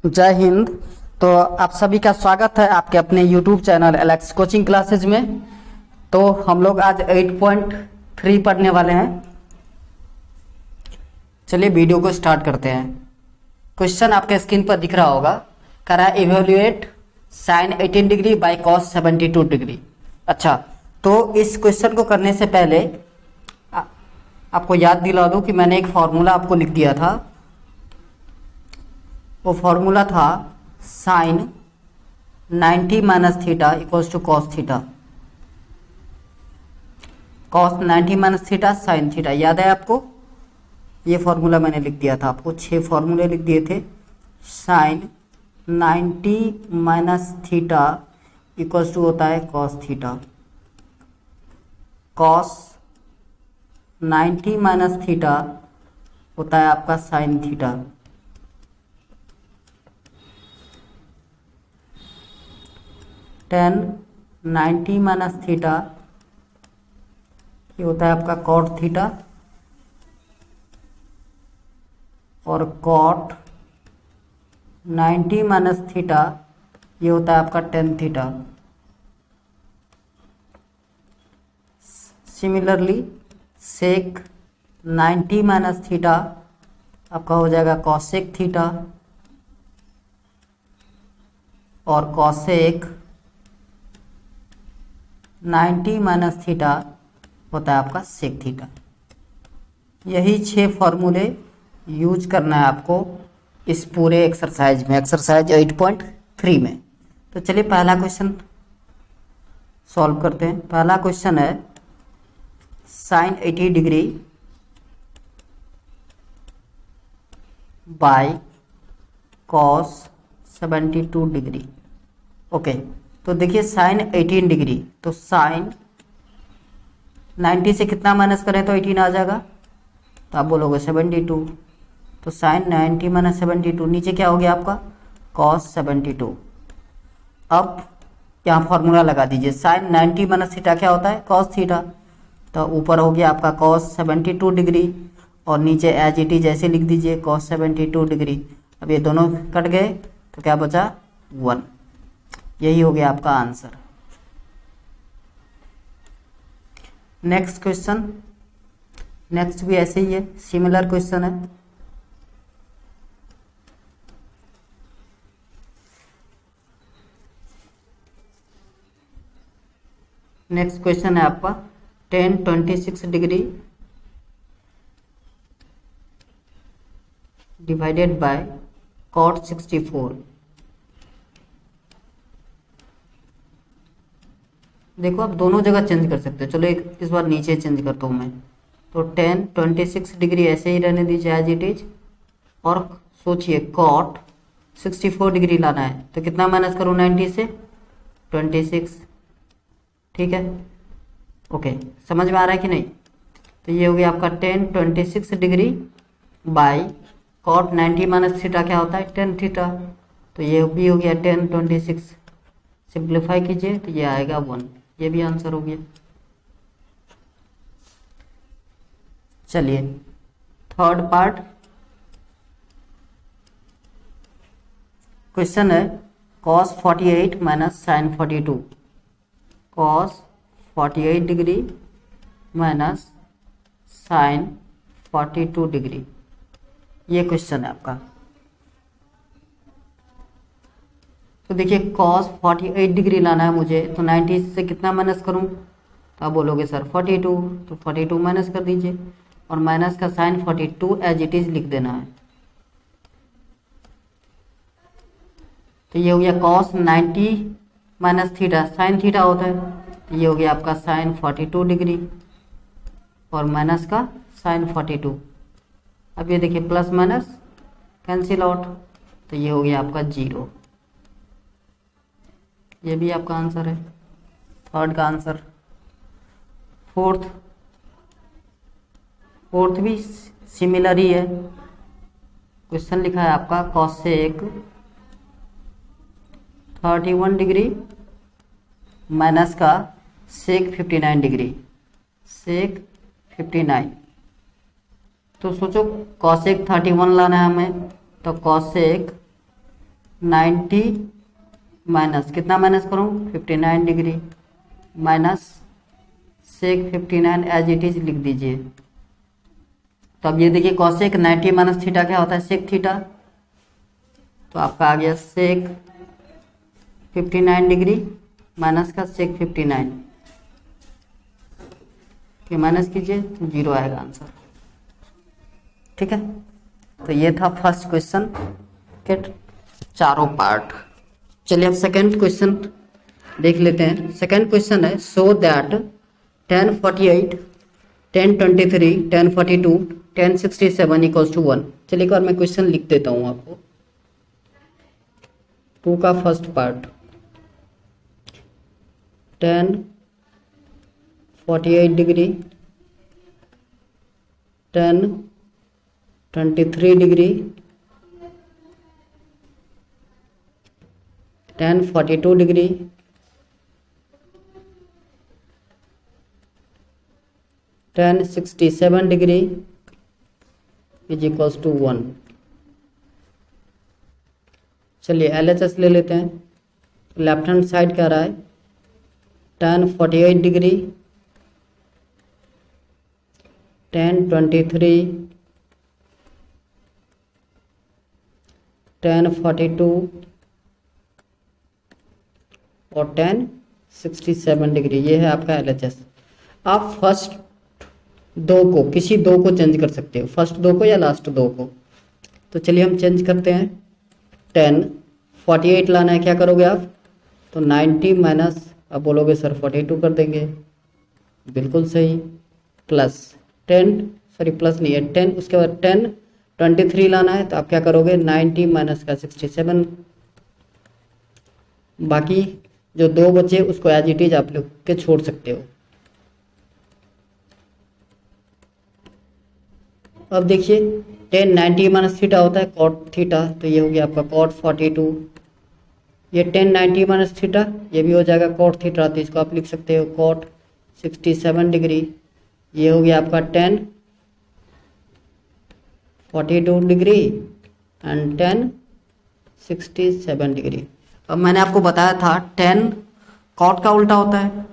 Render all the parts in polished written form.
जय हिंद। तो आप सभी का स्वागत है आपके अपने YouTube channel Alex coaching classes में। तो हम लोग आज 8.3 पढ़ने वाले हैं। चलिए वीडियो को स्टार्ट करते हैं। क्वेश्चन आपके स्क्रीन पर दिख रहा होगा, करा evaluate sine 18 degree by cos 72 degree. अच्छा, तो इस क्वेश्चन को करने से पहले आपको याद दिला दूं कि मैंने एक फॉर्मूला आपको लिख दिया था। वो फॉर्मूला था sine 90 minus theta equals to cos theta. Cos 90 minus theta sine theta, याद है आपको? ये फॉर्मूला मैंने लिख दिया था आपको, 6 फॉर्मूले लिख दिए थे। Sine 90 minus theta equals to होता है cos theta. Cos 90 minus theta होता है आपका sine theta. Tan 90 minus theta ये होता है आपका कॉट थीटा, और कॉट 90 माइनस थीटा ये होता है आपका tan theta. Similarly sec 90 minus theta आपका हो जाएगा कॉसेक थीटा, और कॉसेक 90 माइनस थीटा होता है आपका सेक थीटा। यही 6 फॉर्मूले यूज करना है आपको इस पूरे एक्सरसाइज में, एक्सरसाइज 8.3 में। तो चलिए पहला क्वेश्चन सॉल्व करते हैं। पहला क्वेश्चन है sine 80 degree by cos 72 degree. Okay, तो देखिए साइन 18 डिग्री, तो साइन 90 से कितना माइनस करें तो 18 आ जाएगा, तो आप बोलोगे 72। तो साइन 90 माइनस 72 नीचे क्या हो गया आपका कॉस 72। अब यहाँ फॉर्मूला लगा दीजिए, साइन 90 माइनस थीटा क्या होता है कॉस थीटा, तो ऊपर हो गया आपका कॉस 72 डिग्री, और नीचे एज इट इज ऐसे लिख दीजिए कॉस 72 डिग्री। अब ये दोनों कट गए तो क्या बचा 1। यही हो गया आपका आंसर। नेक्स्ट क्वेश्चन, नेक्स्ट भी ऐसे ही है, सिमिलर क्वेश्चन है। नेक्स्ट क्वेश्चन है आपका tan 26 degree divided by cot 64। देखो आप दोनों जगह चेंज कर सकते हो। चलो एक इस बार नीचे चेंज करता हूँ मैं, तो tan 26 डिग्री ऐसे ही रहने दीजिए एज इट इज, और सोचिए cot 64 डिग्री लाना है, तो कितना माइनस करूँ 90 से 26। ठीक है, ओके, समझ में आ रहा है कि नहीं? तो ये हो गया आपका tan 26 degree by cot 90 minus theta क्या होता है टेन थीटा, तो ये भी हो गया tan 26। सिंप्लीफाई कीजिए तो ये आएगा 1। ये भी आंसर हो गया। चलिए थर्ड पार्ट क्वेश्चन है cos 48 minus sine 42। cos 48 degree minus sine 42 degree, ये क्वेश्चन है आपका। तो देखिए cos 48 डिग्री लाना है मुझे, तो 90 से कितना माइनस करूं, तो आप बोलोगे सर 42, तो 42 माइनस कर दीजिए, और माइनस का साइन 42 एज इट इज लिख देना है। तो ये हो गया cos 90 minus theta sine theta होता है, तो ये हो गया आपका साइन 42 डिग्री, और माइनस का साइन 42। अब ये देखिए प्लस माइनस कैंसिल आउट, तो ये हो गया आपका 0। ये भी आपका आंसर है, थर्ड का आंसर। फोर्थ भी सिमिलर ही है। क्वेश्चन लिखा है आपका cosec 31 डिग्री माइनस का सेक 59 डिग्री, सेक 59। तो सोचो cosec 31 लाना है हमें, तो cosec 90 माइनस कितना माइनस करूँ 59 degree minus sec 59 as it is लिख दीजिए। तो अब ये देखिए कॉसेक 90 माइनस थीटा क्या होता है सेक थीटा, तो आपका आ गया सेक 59 डिग्री माइनस का सेक 59 के माइनस कीजिए तो 0 आएगा आंसर। ठीक है, तो ये था फर्स्ट क्वेश्चन के चारों पार्ट। चलिए अब सेकंड क्वेश्चन देख लेते हैं। सेकंड क्वेश्चन है सो दैट 1048 1023 1042 1067 इक्वल्स टू 1। चलिए एक बार मैं क्वेश्चन लिख देता हूँ आपको। 2 का first part 1048 degree 1023 degree 1042 degree 1067 degree is equals to 1। चलिए LHS ले लेते हैं। लेफ्ट हैंड साइड क्या रहा है 1048 डिग्री 1023 1042 और 1067 डिग्री, ये है आपका LHS। आप फर्स्ट दो को किसी दो को चेंज कर सकते हो, फर्स्ट दो को या लास्ट दो को। तो चलिए हम चेंज करते हैं। 1048 लाना है, क्या करोगे आप तो 90 माइनस, अब बोलोगे सर 42 कर देंगे, बिल्कुल सही, प्लस 10 सॉरी प्लस नहीं है 10, उसके बाद 1023 लाना है तो आप क्या करोगे 90 माइनस का 67, बाकी जो दो बचे उसको एज इट इज आप लोग के छोड़ सकते हो। अब देखिए 1090 माइनस थीटा होता है कॉट थीटा, तो ये हो गया आपका कॉट 42। ये 1090 माइनस थीटा ये भी हो जाएगा कॉट थीटा, तो इसको आप लिख सकते हो कॉट 67 डिग्री। ये हो गया आपका 1042 डिग्री एंड 1067 डिग्री। अब मैंने आपको बताया था 10 कॉट का उल्टा होता है,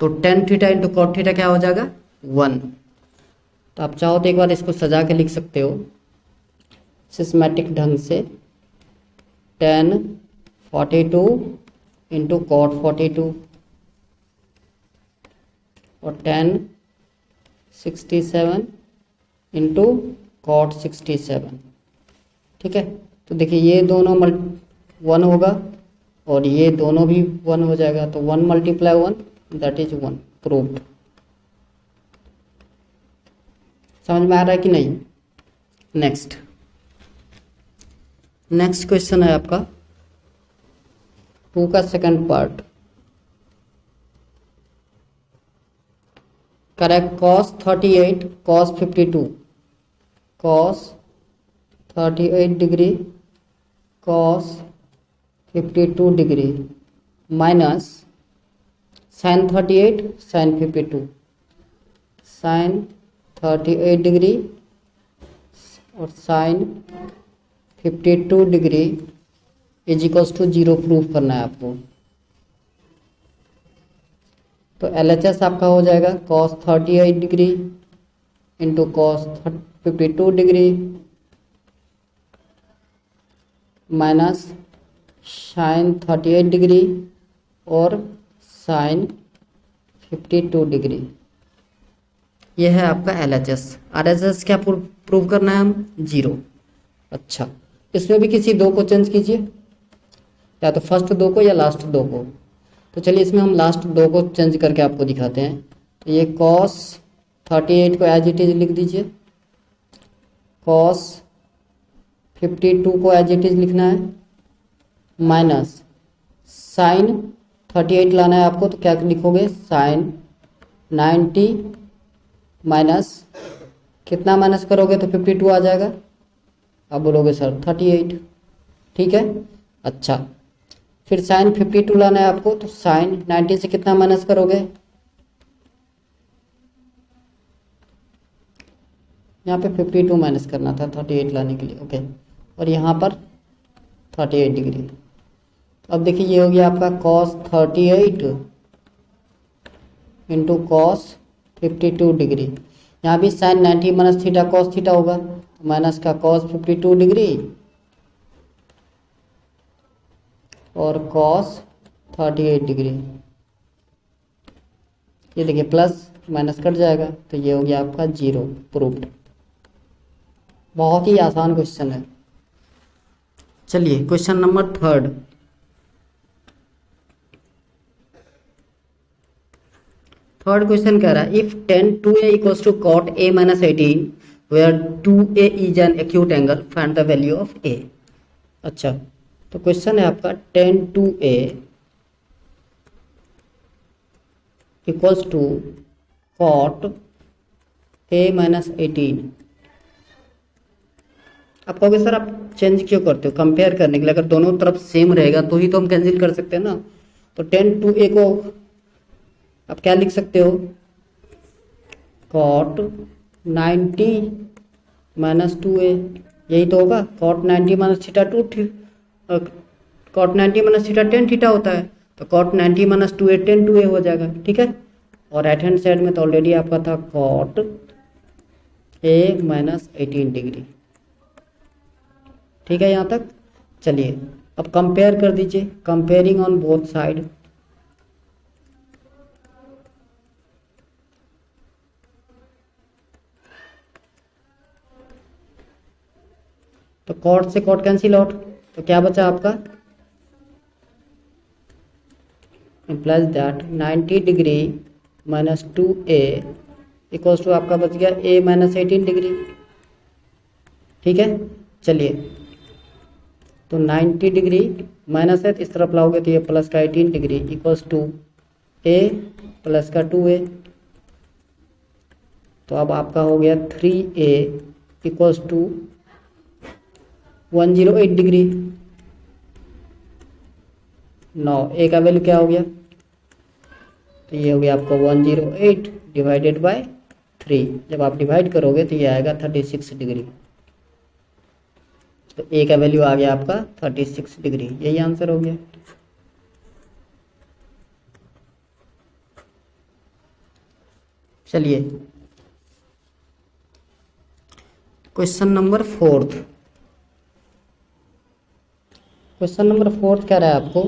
तो 10 थीटा इंटू कॉट थीटा क्या हो जाएगा 1। तो आप चाहो तो एक बार इसको सजा के लिख सकते हो सिस्मेटिक ढंग से 1042 इंटू कॉट 42 और 1067 इंटू कॉट 67। ठीक है, तो देखिए ये दोनों 1 होगा और ये दोनों भी 1 हो जाएगा, तो 1 मल्टीप्लाई 1 दैट इज 1, प्रूव्ड। समझ में आ रहा है कि नहीं। नेक्स्ट क्वेश्चन है आपका 2 का second part. Correct cos 38 cos 52 cos 38 degree cos 52 degree minus sin 38 sin 52 sin 38 degree और sin 52 degree is equals to 0 prove करना है आपको। तो LHS आपका हो जाएगा cos 38 degree into cos 52 degree minus sin 38 degree और sin 52 डिग्री। यह है आपका LHS। RHS क्या प्रूव करना है हम 0। अच्छा, इसमें भी किसी दो को चेंज कीजिए, या तो फर्स्ट दो को या लास्ट दो को। तो चलिए इसमें हम लास्ट दो को चेंज करके आपको दिखाते हैं। तो ये cos 38 को एज इट इज लिख दीजिए, cos 52 को एज इट इज लिखना है, माइनस sin 38 लाना है आपको, तो क्या लिखोगे sin 90 माइनस कितना माइनस करोगे तो 52 आ जाएगा, आप बोलोगे सर 38। ठीक है, अच्छा फिर sin 52 लाना है आपको, तो sin 90 से कितना माइनस करोगे, यहाँ पे 52 माइनस करना था 38 लाने के लिए। ओके, और यहाँ पर 38 डिग्री। अब देखिए ये हो गया आपका cos 38 इंटू कॉस 52 डिग्री। यहाँ भी sine 90 minus theta cos theta होगा, माइनस का cos 52 डिग्री और cos 38 डिग्री। ये देखिए प्लस माइनस कट जाएगा तो ये हो गया आपका 0, प्रूव्ड। बहुत ही आसान क्वेश्चन है। चलिए क्वेश्चन नंबर 3। थर्ड क्वेश्चन कह रहा है if tan 2a equals to cot a minus 18 where 2a is an acute angle find the value of a। अच्छा तो क्वेश्चन है आपका tan 2a equals to cot a minus 18। आप कहोगे sir आप चेंज क्यों करते हो? कंपेयर करने के लिए। अगर दोनों तरफ सेम रहेगा तो ही तो हम कैंसिल कर सकते हैं ना। तो tan 2a को आप क्या लिख सकते हो? cot 90 माइनस 2a, यही तो होगा। cot 90 minus theta cot 90 minus theta tan theta होता है, तो cot 90 minus 2a ten 2a हो जाएगा, ठीक है। और राइट हैंड साइड में तो ऑलरेडी आपका था cot a माइनस 18 डिग्री, ठीक है यहाँ तक। चलिए अब कंपेयर कर दीजिए, कंपेयरिंग ऑन बोथ साइड। तो कॉट से कॉट कैंसिल आउट, तो क्या बचा आपका? Implies that 90 degree minus 2a equals to आपका बच गया a माइनस 18 डिग्री, ठीक है। चलिए तो 90 डिग्री माइनस है तो इस तरफ लाओगे तो ये प्लस का 18 degree equals to a plus का 2a। तो अब आपका हो गया 3a equals to 108 degree. Now a का वैल्यू क्या हो गया? तो ये हो गया आपका 108 डिवाइडेड बाय 3। जब आप डिवाइड करोगे तो ये आएगा 36 डिग्री। तो ए का वैल्यू आ गया आपका 36 डिग्री, यही आंसर हो गया। चलिए क्वेश्चन नंबर 4। क्वेश्चन नंबर 4 कह रहा है आपको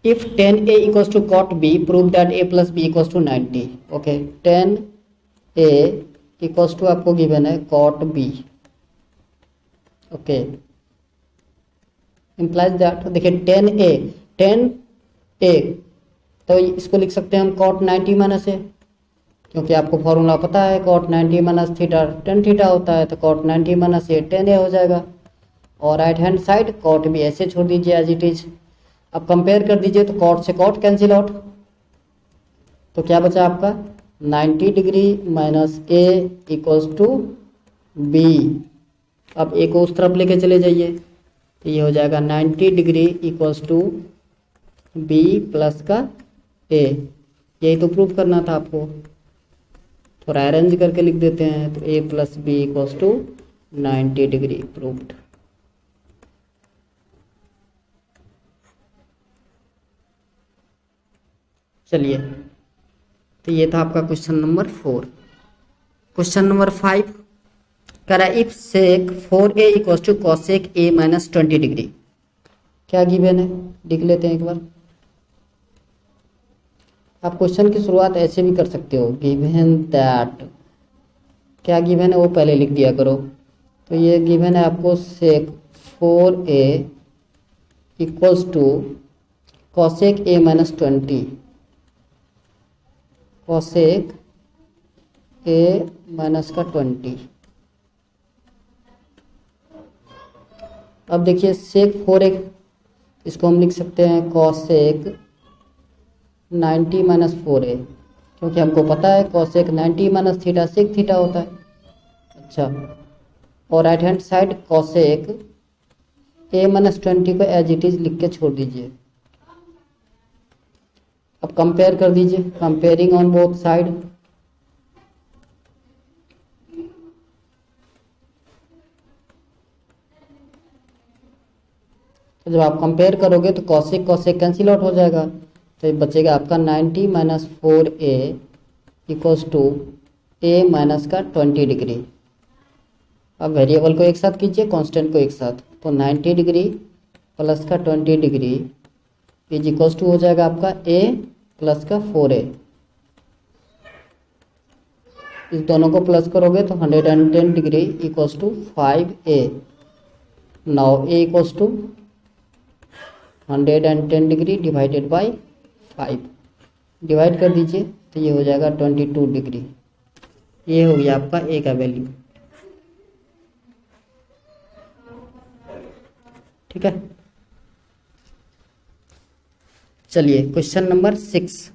if tan a equals to cot b prove that a plus b equals to 90। Okay tan a equals to आपको गिवन है cot b। Okay implies that, देखिए tan a तो इसको लिख सकते हैं हम cot 90 माइनस a, क्योंकि आपको फॉर्मूला पता है cot 90 minus theta tan theta होता है, तो cot 90 minus a tan a हो जाएगा। और राइट हैंड साइड cot भी ऐसे छोड़ दीजिए एज इट इज। अब कंपेयर कर दीजिए तो cot से cot कैंसिल आउट, तो क्या बचा आपका 90 degree minus a equals to b। अब a को उस तरफ लेके चले जाइए तो ये हो जाएगा 90 degree equals to b plus का a। यही तो प्रूव करना था आपको, थोड़ा अरेंज करके लिख देते हैं। तो a plus b equals to 90 degree, proved. चलिए तो ये था आपका क्वेश्चन नंबर 4। क्वेश्चन नंबर 5 कह रहा है if sec 4a equals to cosec a minus 20 degree. क्या गिवन है लिख लेते हैं एक बार। आप क्वेश्चन की शुरुआत ऐसे भी कर सकते हो, गिवन दैट, क्या गिवन है वो पहले लिख दिया करो। तो ये गिवन है आपको sec 4a equals to cosec a minus 20, cosec a minus का 20। अब देखिए सेक 4a इसको हम लिख सकते हैं कॉसेक 90 माइनस 4a, क्योंकि हमको पता है cosec 90 minus theta sec theta होता है। अच्छा और right hand side cosec a minus 20 को एज इट इज लिख के छोड़ दीजिए। अब कंपेयर कर दीजिए, कंपेयरिंग ऑन बोथ साइड। तो जब आप कंपेयर करोगे तो कॉसेक कॉसेक कैंसिल आउट हो जाएगा, तो ये बचेगा आपका 90 minus 4a equals to a minus का 20 डिग्री। अब वेरिएबल को एक साथ कीजिए, कांस्टेंट को एक साथ, तो 90 डिग्री प्लस का 20 डिग्री इज इक्वल्स टू हो जाएगा आपका a प्लस का 4a। इस दोनों को प्लस करोगे तो 110 degree equals to 5a। Now a equals to 110 degree divided by 5, divide कर दीजिए तो ये हो जाएगा 22 डिग्री। ये हो गया आपका a का वैल्यू। ठीक है, चलिए क्वेश्चन नंबर 6।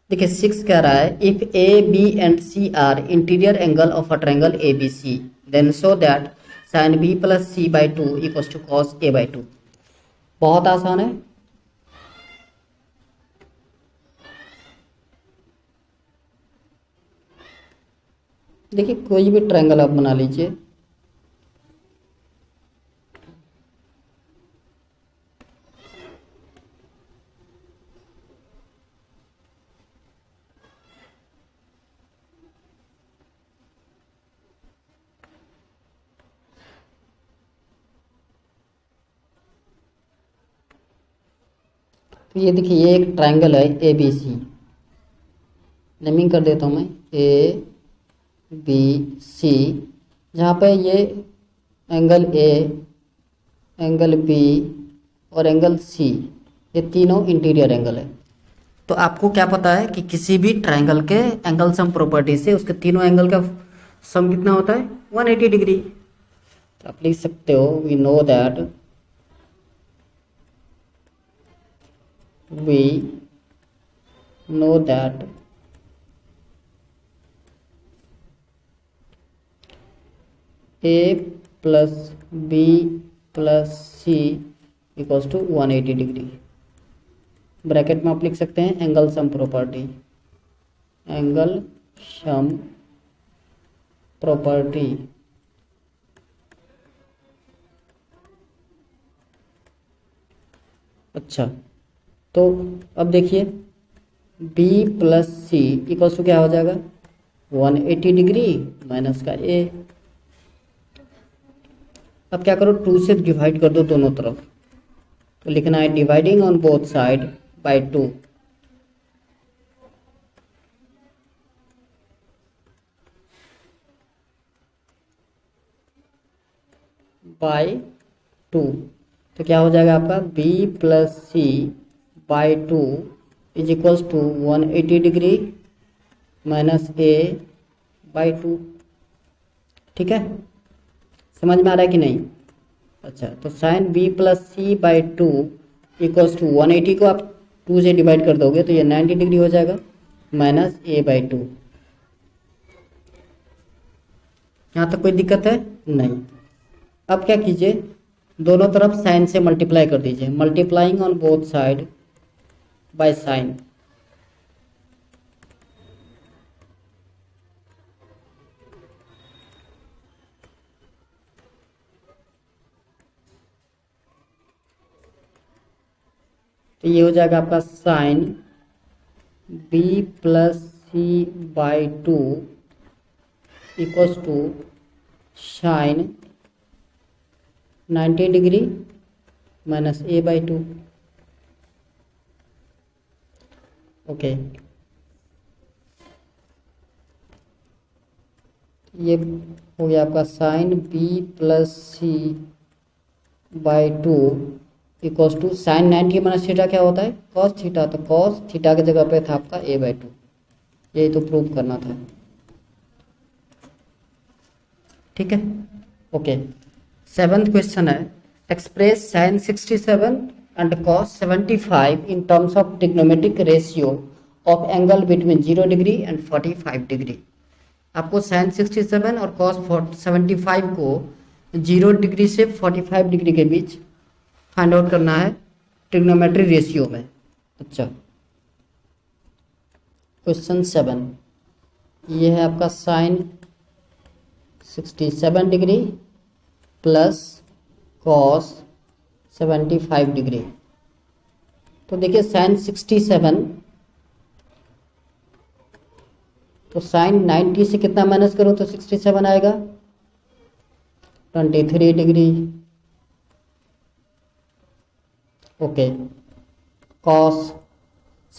देखिए 6 कह रहा है if A B and C are interior angle of a triangle A B C then show that sine B plus C by two equals to cos A by two. बहुत आसान है। देखिए कोई भी ट्रायंगल आप बना लीजिए, तो ये देखिए ये एक ट्रायंगल है ए बी सी, नेमिंग कर देता हूँ मैं ए बी सी, जहाँ पे ये एंगल ए, एंगल बी और एंगल सी, ये तीनों इंटीरियर एंगल है। तो आपको क्या पता है कि किसी भी ट्रायंगल के एंगल सम प्रॉपर्टी से उसके तीनों एंगल का सम कितना होता है 180 डिग्री। तो आप लिख सकते हो we know that A plus B plus C equals to 180 degree. Bracket में आप लिख सकते हैं angle sum property, angle sum property अच्छा, तो अब देखिए b plus C equals to क्या हो जाएगा 180 डिग्री माइनस का a। अब क्या करो 2 से डिवाइड कर दो दोनों तरफ, तो लिखना है dividing on both side by 2। By 2 तो क्या हो जाएगा आपका b plus C by 2 is equals to 180 degree minus a by 2। ठीक है, समझ में आ रहा है कि नहीं? अच्छा, तो sine b plus C by 2 equals to 180 को आप 2 से डिवाइड कर दोगे तो ये 90 डिग्री हो जाएगा माइनस a बाई 2। यहाँ तक कोई दिक्कत है? नहीं। अब क्या कीजिए, दोनों तरफ साइन से मल्टीप्लाई कर दीजिए, multiplying on both side by sine. तो ये हो जाएगा आपका sine b plus C by 2 equals to sine 90 degree minus a by 2। Okay, ये हो गया आपका sine b plus C by 2 equals to sine 90 minus theta क्या होता है कॉस थीटा, तो कॉस थीटा की जगह पे था आपका a बाई 2। यही तो प्रूव करना था। ठीक है, ओके। 7th क्वेश्चन है express sine 67 and cos 75 in terms of trigonometric ratio of angle between 0 degree and 45 degree. आपको साइन 67 और कॉस 75 को 0 डिग्री से 45 डिग्री के बीच फाइंड आउट करना है ट्रिग्नोमेट्री रेशियो में। अच्छा, क्वेश्चन 7, ये है आपका sine 67 degree plus cos 75 degree. तो देखिए साइन 67, तो साइन 90 से कितना माइनस करो तो 67 आएगा, 23 डिग्री। ओके, कॉस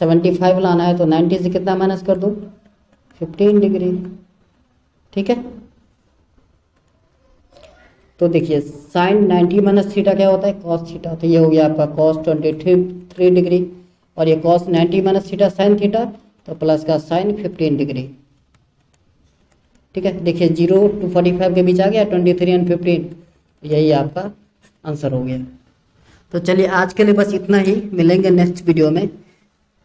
75 लाना है तो 90 से कितना माइनस कर दो, 15 डिग्री। ठीक है, तो देखिए साइन 90 माइनस थीटा क्या होता है, कॉस थीटा। तो ये हो गया आपका कॉस 23 डिग्री, और ये cos 90 minus theta sine theta, तो प्लस का साइन 15 डिग्री। ठीक है, देखिए 0 to 45 के बीच आ गया 23 एंड 15, यही आपका आंसर हो गया। तो चलिए आज के लिए बस इतना ही, मिलेंगे नेक्स्ट वीडियो में,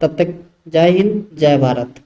तब तक जय हिंद जय भारत।